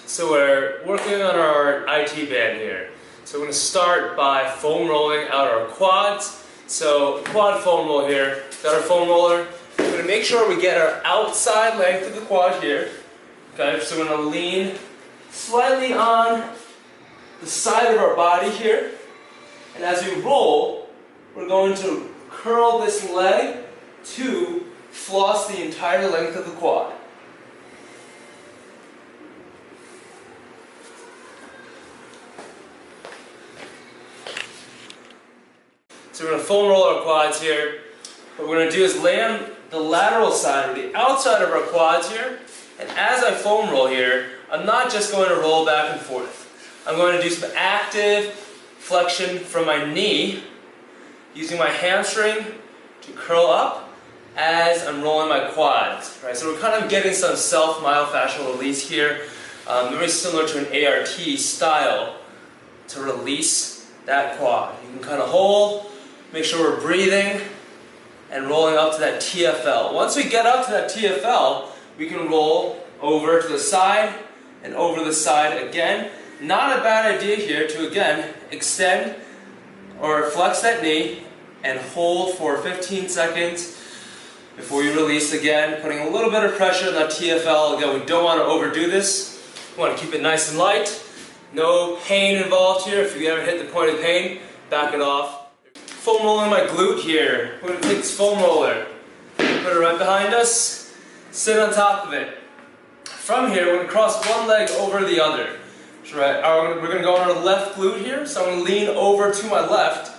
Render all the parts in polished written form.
So we're working on our IT band here. So we're going to start by foam rolling out our quads. So quad foam roll here. Got our foam roller. We're going to make sure we get our outside length of the quad here. Okay, so we're going to lean slightly on the side of our body here. And as we roll, we're going to curl this leg to floss the entire length of the quad. So we're going to foam roll our quads here. What we're going to do is lay on the lateral side or the outside of our quads here. And as I foam roll here, I'm not just going to roll back and forth. I'm going to do some active flexion from my knee, using my hamstring to curl up as I'm rolling my quads. Right? So we're kind of getting some self-myofascial release here, very similar to an ART style to release that quad. You can kind of hold, make sure we're breathing, and rolling up to that TFL. Once we get up to that TFL, we can roll over to the side and over the side again. Not a bad idea here to again extend or flex that knee and hold for 15 seconds before you release again, putting a little bit of pressure on that TFL. Again, we don't want to overdo this. We want to keep it nice and light. No pain involved here. If you ever hit the point of pain, back it off. Foam rolling my glute here. We're going to take this foam roller, put it right behind us, sit on top of it. From here, we're going to cross one leg over the other. Right. We're going to go on our left glute here, so I'm going to lean over to my left,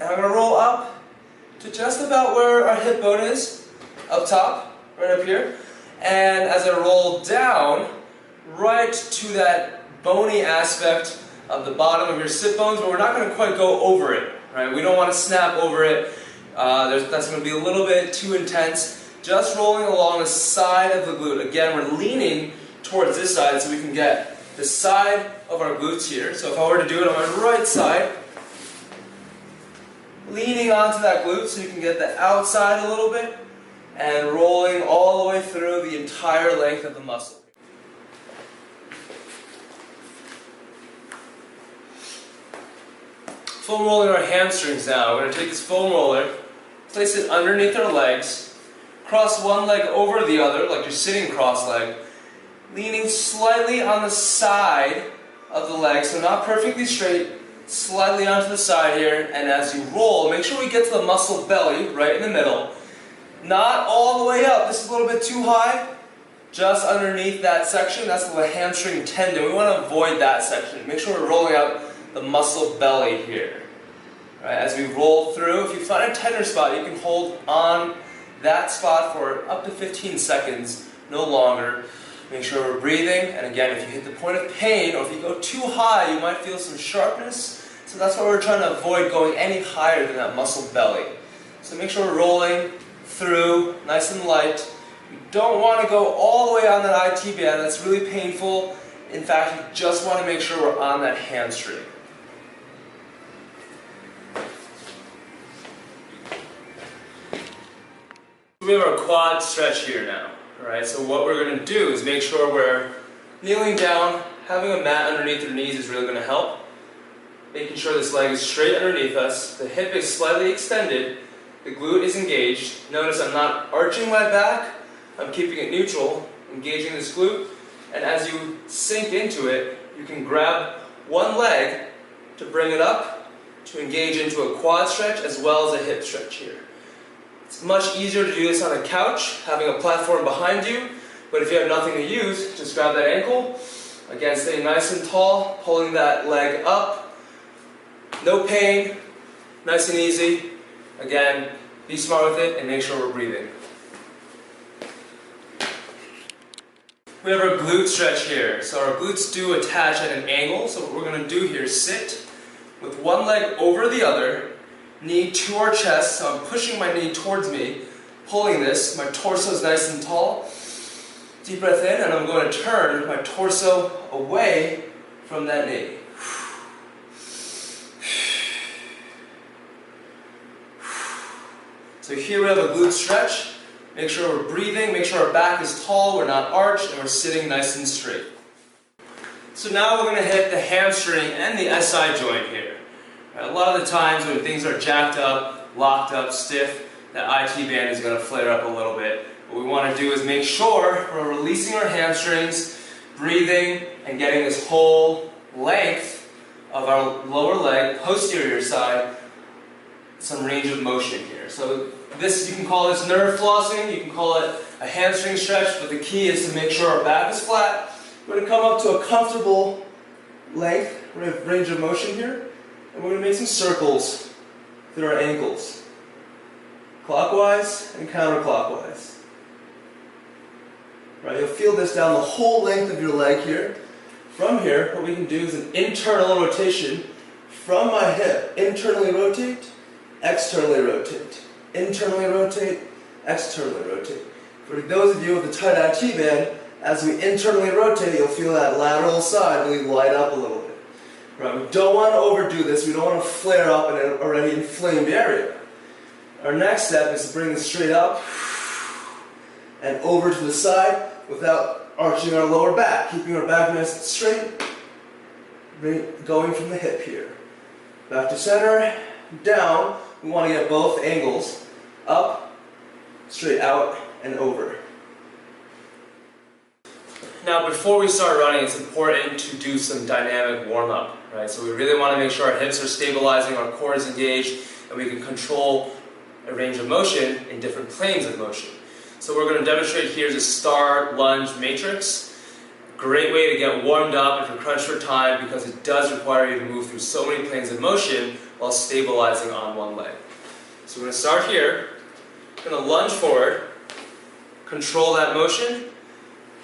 and I'm going to roll up to just about where our hip bone is, up top, right up here, and as I roll down, right to that bony aspect of the bottom of your sit bones, but we're not going to quite go over it. Right? We don't want to snap over it. That's going to be a little bit too intense. Just rolling along the side of the glute. Again, we're leaning towards this side so we can get the side of our glutes here. So if I were to do it on my right side, leaning onto that glute so you can get the outside a little bit, and rolling all the way through the entire length of the muscle. Foam rolling our hamstrings now. We're going to take this foam roller, place it underneath our legs, cross one leg over the other like you're sitting cross-legged, leaning slightly on the side of the leg, so not perfectly straight, slightly onto the side here, and as you roll, make sure we get to the muscle belly right in the middle. Not all the way up, this is a little bit too high, just underneath that section, that's the hamstring tendon. We want to avoid that section. Make sure we're rolling out the muscle belly here. Right, as we roll through, if you find a tender spot, you can hold on that spot for up to 15 seconds, no longer. Make sure we're breathing, and again, if you hit the point of pain or if you go too high, you might feel some sharpness. So that's why we're trying to avoid going any higher than that muscle belly. So make sure we're rolling through nice and light. You don't want to go all the way on that IT band, that's really painful. In fact, you just want to make sure we're on that hamstring. We have our quad stretch here now. Alright, so what we're going to do is make sure we're kneeling down. Having a mat underneath your knees is really going to help. Making sure this leg is straight underneath us. The hip is slightly extended. The glute is engaged. Notice I'm not arching my back. I'm keeping it neutral, engaging this glute. And as you sink into it, you can grab one leg to bring it up to engage into a quad stretch as well as a hip stretch here. It's much easier to do this on a couch, having a platform behind you, but if you have nothing to use, just grab that ankle. Again, stay nice and tall, pulling that leg up. No pain, nice and easy. Again, be smart with it and make sure we're breathing. We have our glute stretch here. So our glutes do attach at an angle, so what we're going to do here is sit with one leg over the other, knee to our chest, so I'm pushing my knee towards me, pulling this, my torso is nice and tall. Deep breath in, and I'm going to turn my torso away from that knee. So here we have a glute stretch. Make sure we're breathing, make sure our back is tall, we're not arched, and we're sitting nice and straight. So now we're going to hit the hamstring and the SI joint here. A lot of the times when things are jacked up, locked up, stiff, that IT band is going to flare up a little bit. What we want to do is make sure we're releasing our hamstrings, breathing, and getting this whole length of our lower leg, posterior side, some range of motion here. So this, you can call this nerve flossing, you can call it a hamstring stretch, but the key is to make sure our back is flat. We're going to come up to a comfortable length, range of motion here, and we're going to make some circles through our ankles, clockwise and counterclockwise. Right, you'll feel this down the whole length of your leg here. From here, what we can do is an internal rotation from my hip. Internally rotate, externally rotate. Internally rotate, externally rotate. For those of you with the tight IT band, as we internally rotate, you'll feel that lateral side really light up a little bit. Right, we don't want to overdo this. We don't want to flare up in an already inflamed area. Our next step is to bring this straight up and over to the side without arching our lower back, keeping our back nice and straight, going from the hip here. Back to center, down. We want to get both angles, up, straight out, and over. Now before we start running, it's important to do some dynamic warm-up, right? So we really want to make sure our hips are stabilizing, our core is engaged, and we can control a range of motion in different planes of motion. So we're going to demonstrate here the star lunge matrix. Great way to get warmed up if you're crunched for time, because it does require you to move through so many planes of motion while stabilizing on one leg. So we're going to start here. We're going to lunge forward, control that motion.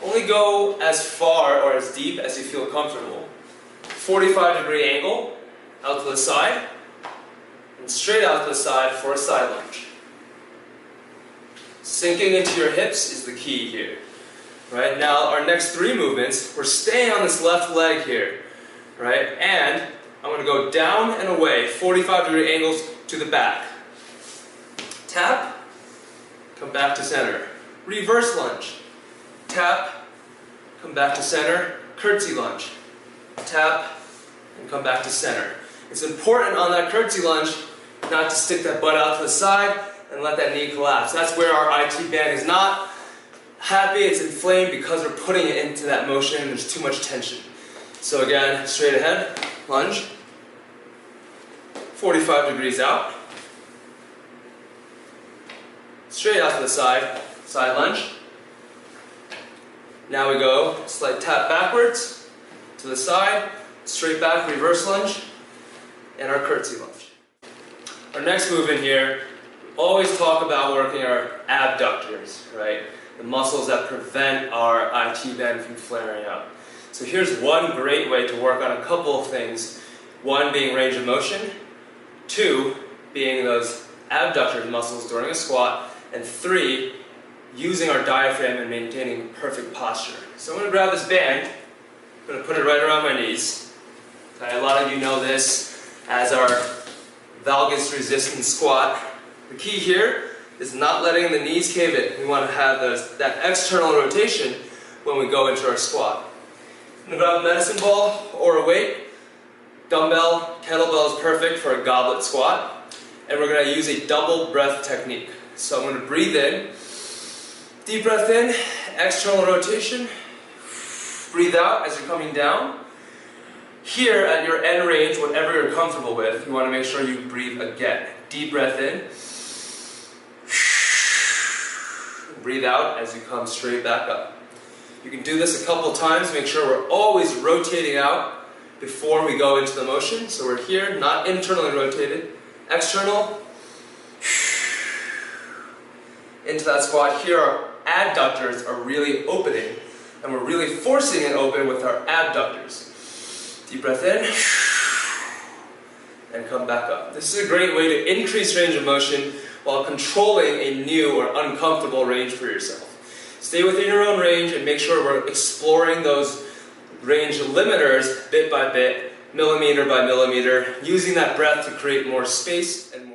Only go as far or as deep as you feel comfortable. 45-degree angle out to the side, and straight out to the side for a side lunge. Sinking into your hips is the key here. Right? Now our next three movements, we're staying on this left leg here. Right? And I'm going to go down and away, 45-degree angles to the back. Tap, come back to center. Reverse lunge. Tap, come back to center. Curtsy lunge. Tap, and come back to center. It's important on that curtsy lunge not to stick that butt out to the side and let that knee collapse. That's where our IT band is not happy, it's inflamed because we're putting it into that motion and there's too much tension. So again, straight ahead, lunge, 45 degrees out, straight out to the side, side lunge. Now we go, slight tap backwards, to the side, straight back, reverse lunge, and our curtsy lunge. Our next movement here, always talk about working our abductors, right? The muscles that prevent our IT band from flaring up. So here's one great way to work on a couple of things. One being range of motion, two being those abductor muscles during a squat, and three, using our diaphragm and maintaining perfect posture. So I'm going to grab this band, I'm going to put it right around my knees. Okay, a lot of you know this as our valgus resistant squat. The key here is not letting the knees cave in. We want to have that external rotation when we go into our squat. I'm going to grab a medicine ball or a weight. Dumbbell, kettlebell is perfect for a goblet squat. And we're going to use a double breath technique. So I'm going to breathe in. Deep breath in, external rotation. Breathe out as you're coming down. Here at your end range, whatever you're comfortable with, you want to make sure you breathe again. Deep breath in. Breathe out as you come straight back up. You can do this a couple times. Make sure we're always rotating out before we go into the motion. So we're here, not internally rotated. External. Into that squat. Here our adductors are really opening, and we're really forcing it open with our abductors. Deep breath in, and come back up. This is a great way to increase range of motion while controlling a new or uncomfortable range for yourself. Stay within your own range and make sure we're exploring those range limiters bit by bit, millimeter by millimeter, using that breath to create more space and more